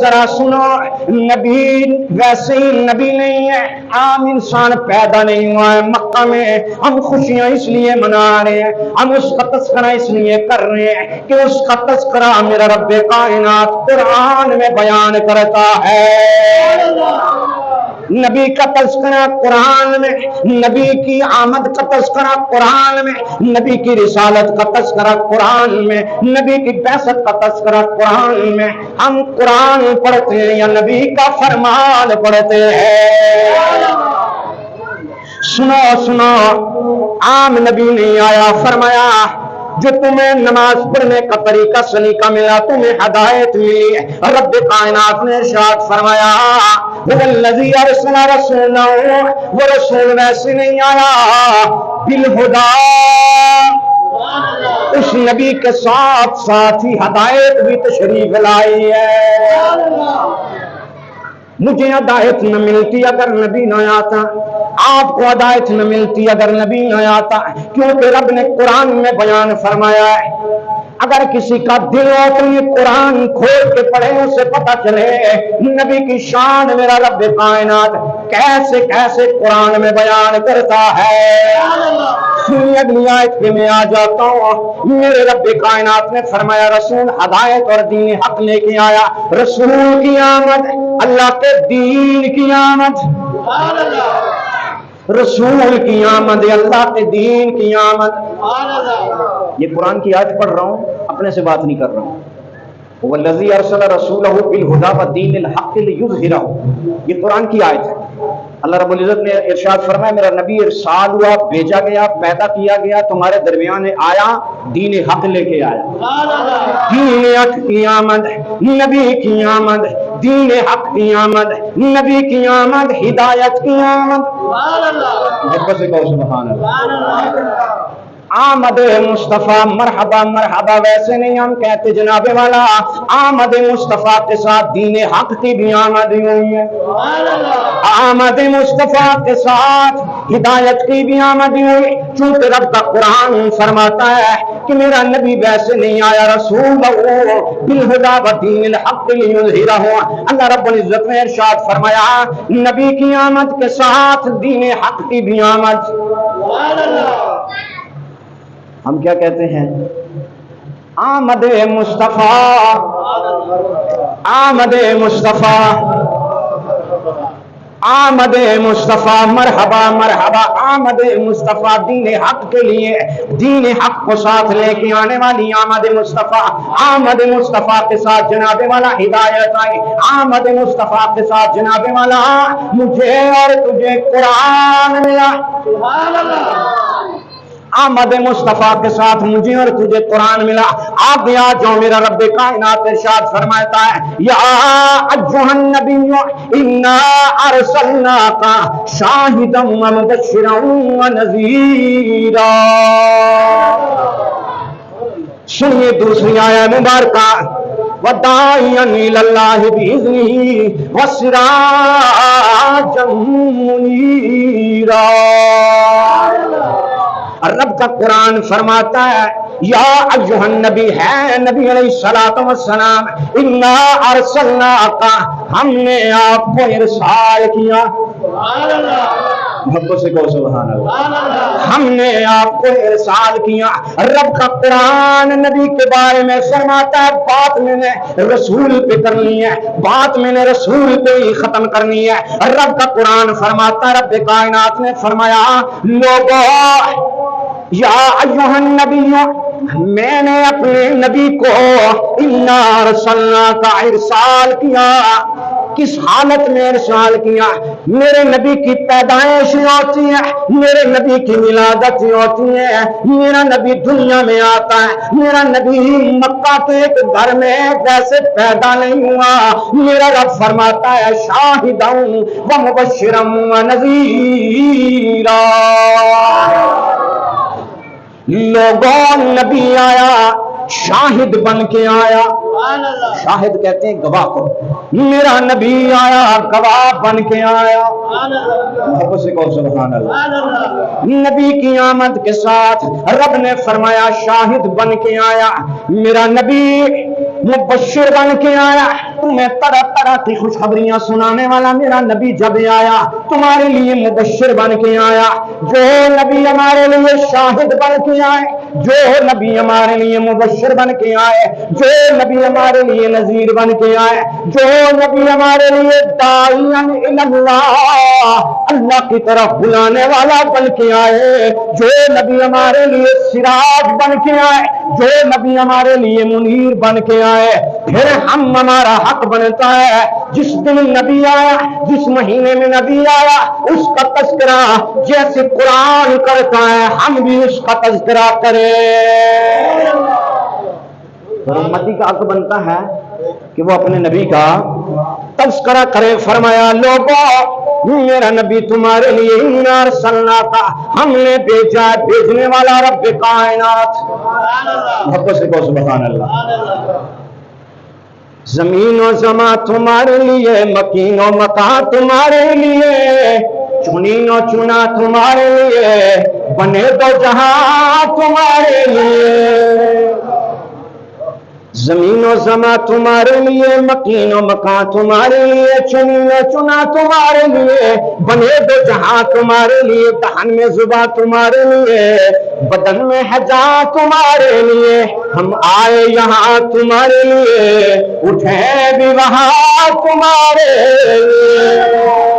ذرا سنو، نبی ویسے ہی نبی نہیں ہے، عام انسان پیدا نہیں ہوا ہے مکہ میں، ہم خوشیاں اس لیے منا رہے ہیں، ہم اس کا تذکرہ اس لیے کر رہے ہیں کہ اس کا تذکرہ میرا رب کائنات قرآن میں بیان کرتا ہے۔ نبی کا تذکرہ قرآن میں، نبی کی آمد کا تذکرہ قرآن میں، نبی کی رسالت کا تذکرہ قرآن میں، نبی کی بعثت کا تذکرہ قرآن میں۔ ہم قرآن پڑھتے ہیں یا نبی کا فرمان پڑھتے ہیں؟ سنو سنو، عام نبی نہیں آیا، فرمایا جو تمہیں نماز پڑھنے کا طریقہ سلیقہ ملا، تمہیں ہدایت ملی، رب کائنات نے ارشاد فرمایا والذی ارسل رسولہ، وہ رسول ویسے نہیں آیا، بالہدا، اس نبی کے ساتھ ساتھ ہی ہدایت بھی تشریف لائی ہے۔ مجھے ہدایت نہ ملتی اگر نبی نہ آتا، آپ کو ہدایت نہ ملتی اگر نبی نہ آتا، کیونکہ رب نے قرآن میں بیان فرمایا ہے اگر کسی کا دل ہو تو یہ قرآن کھول کے پڑھے، اسے پتہ چلے نبی کی شان میرا رب کائنات کیسے کیسے قرآن میں بیان کرتا ہے۔ سنیے اگلی آیت پہ میں آ جاتا ہوں۔ میرے رب کائنات نے فرمایا رسول ہدایت اور دین حق لے کے آیا، رسول کی آمد اللہ کے دین کی آمد، رسول کی آمد اللہ کے دین کی آمد۔ یہ قرآن کی آیت پڑھ رہا ہوں، اپنے سے بات نہیں کر رہا ہوں۔ والذی ارسل رسولہ بالہدی ودین الحق لیظہرہ، یہ قرآن کی آیت ہے۔ اللہ رب العزت نے ارشاد فرمایا میرا نبی ارسال ہوا، بھیجا گیا، پیدا کیا گیا، تمہارے درمیان آیا، دین حق لے کے آیا۔ دین حق کی آمد، نبی کی آمد، دین حق کی آمد، نبی کی آمد، ہدایت کی آمد۔ محبت سے کہو سبحان اللہ۔ آمد مصطفیٰ مرحبا مرحبا، ویسے نہیں ہم کہتے جناب والا، آمد مصطفیٰ کے ساتھ دین حق کی بھی آمد ہوئی ہے، آمد مصطفیٰ کے ساتھ ہدایت کی بھی آمد ہوئی، چونکہ رب کا قرآن فرماتا ہے کہ میرا نبی ویسے نہیں آیا، رسول بالہدی ودین الحق لیظہرہ۔ اللہ رب العزت نے ارشاد فرمایا نبی کی آمد کے ساتھ دین حق کی بھی آمد۔ ہم کیا کہتے ہیں؟ آمد مصطفیٰ، آمد مصطفیٰ، آمد مصطفیٰ مرحبا مرحبا، آمد مصطفیٰ دین حق کے لیے، دین حق کو ساتھ لے کے آنے والی آمد مصطفیٰ، آمد مصطفیٰ کے ساتھ جناب والا ہدایت آئی، آمد مصطفیٰ کے ساتھ جناب والا مجھے اور تجھے قرآن ملا۔ آمد مصطفیٰ کے ساتھ مجھے اور تجھے قرآن ملا۔ آگے آ جاؤ، میرا رب کائنات ارشاد فرماتا ہے یا ایھا النبی انا ارسلناک شاہدا ومبشرا ونذیرا۔ سنیے دوسری آیت مبارکہ، وداعیا الی اللہ باذنہ وسراجا منیرا۔ رب کا قرآن فرماتا ہے یا ایھا النبی، ہے نبی علیہ الصلوۃ والسلام، انا ارسلناک، ہم نے آپ کو ارسال کیا۔ محبت سے کہو سبحان اللہ۔ ہم نے آپ کو ارسال کیا۔ رب کا قرآن نبی کے بارے میں فرماتا ہے بات میں نے رسول پہ کرنی ہے، بات میں نے رسول پہ ہی ختم کرنی ہے۔ رب کا قرآن فرماتا ہے، رب کائنات نے فرمایا لوگوں یا ایھا النبی، میں نے اپنے نبی کو انا ارسلناک ارسال کیا۔ کس حالت میں ارسال کیا؟ میرے نبی کی پیدائش ہوتی ہے، میرے نبی کی ولادت ہوتی ہے، میرا نبی دنیا میں آتا ہے، میرا نبی مکہ کے ایک گھر میں ویسے پیدا نہیں ہوا۔ میرا رب فرماتا ہے شاہدا ومبشرا ونذیرا۔ لوگوں نبی آیا شاہد بن کے آیا، شاہد کہتے ہیں گواہ کو، میرا نبی آیا گواہ بن کے آیا۔ محبت سے کہو سبحان اللہ۔ نبی کی آمد کے ساتھ رب نے فرمایا شاہد بن کے آیا۔ میرا نبی مبشر بن کے آیا، تمہیں طرح طرح کی خوشخبریاں سنانے والا میرا نبی جب آیا تمہارے لیے مبشر بن کے آیا، جو نبی ہمارے لیے شاہد بن کے آئے، جو نبی ہمارے لیے مبشر بن کے آئے، جو نبی ہمارے لیے نذیر بن کے آئے، جو نبی ہمارے لیے داعیاً الی اللہ، اللہ کی طرف بلانے والا بن کے آئے، جو نبی ہمارے لیے سراج بن کے آئے، جو نبی ہمارے لیے منیر بن کے آئے، پھر ہمارا حق بنتا ہے جس دن نبی آیا، جس مہینے میں نبی آیا، اس کا تذکرہ جیسے قرآن کرتا ہے ہم بھی اس کا تذکرہ کریں۔ اور امتی کا حق بنتا ہے کہ وہ اپنے نبی کا تذکرہ کرے۔ فرمایا لوگوں میرا نبی تمہارے لیے انا ارسلنا کا، ہم نے بھیجا، بھیجنے والا رب کائنات، محبت سے کہو سبحان اللہ۔ زمین و زماں تمہارے لیے، مکین و مکان تمہارے لیے، چنین و چنا تمہارے لیے، بنے دو جہاں تمہارے لیے۔ زمین و زماں تمہارے لیے، مکین و مکان تمہارے لیے، چنین و چنا تمہارے لیے، بنے دو جہاں تمہارے لیے، دہن میں زباں تمہارے لیے، بدن میں ہے جان تمہارے لیے، ہم آئے یہاں تمہارے لیے، اٹھے بھی وہاں تمہارے لیے۔